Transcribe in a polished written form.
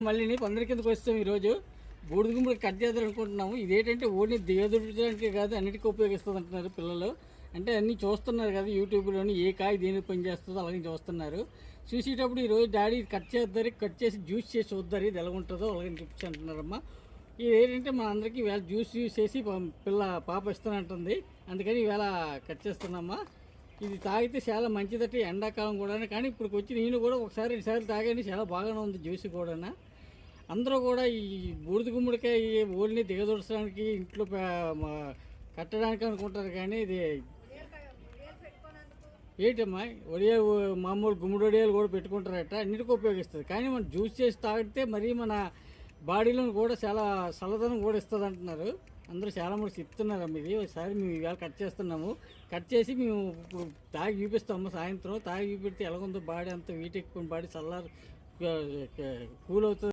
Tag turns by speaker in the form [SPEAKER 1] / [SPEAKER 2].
[SPEAKER 1] మళ్ళీ పందిరి కిందకి వస్తాం. ఈరోజు బూడిద గుమ్మడి కట్ చేద్దాం అనుకుంటున్నాము. ఇదేంటంటే ఓన్లీ దిగదుడిచడానికి కాదు, అన్నిటికీ ఉపయోగిస్తుంది అంటున్నారు పిల్లలు. అంటే అన్నీ చూస్తున్నారు కదా యూట్యూబ్లోని, ఏ కాయ దేనికి పని చేస్తుందో అలాగే చూస్తున్నారు. చూసేటప్పుడు ఈరోజు డాడీ కట్ చేద్దరు, కట్ చేసి జ్యూస్ చేసి చూద్దరు ఇది ఎలా ఉంటుందో అలాగే చూపించి అంటున్నారమ్మా. ఇది ఏంటంటే మన అందరికీ ఈవేళ జ్యూస్ చేసి పాప ఇస్తానంటుంది, అందుకని ఈవేళ కట్ చేస్తున్నామ్మా. ఇది తాగితే చాలా మంచిదట ఎండాకాలం కూడా. కానీ ఇప్పుడు వచ్చి నేను కూడా ఒకసారి 2 సార్లు తాగాను, చాలా బాగానే ఉంది జ్యూస్ కూడా. అందరూ కూడా ఈ బూడిద గుమ్మడికాయ ఓన్లీ దిగదొడచడానికి ఇంట్లో కట్టడానికి అనుకుంటారు, కానీ ఇది ఏంటమ్మా వడియాలు మామూలు గుమ్మడి వడియాలు కూడా పెట్టుకుంటారట, అన్నిటికీ ఉపయోగిస్తుంది. కానీ మనం జ్యూస్ చేసి తాగితే మరీ మన బాడీలో కూడా చాలా చల్లదనం కూడా ఇస్తుంది అంటున్నారు. అందరూ చాలామంది చెప్తున్నారమ్మ. ఇది ఒకసారి మేము ఇవాళ కట్ చేస్తున్నాము. కట్ చేసి మేము ఇప్పుడు తాగి చూపిస్తాము. సాయంత్రం తాగి చూపిస్తే ఎలాగుందో బాడీ అంతా వీటెక్కుని బాడీ చల్లారు కూల్ అవుతుంది.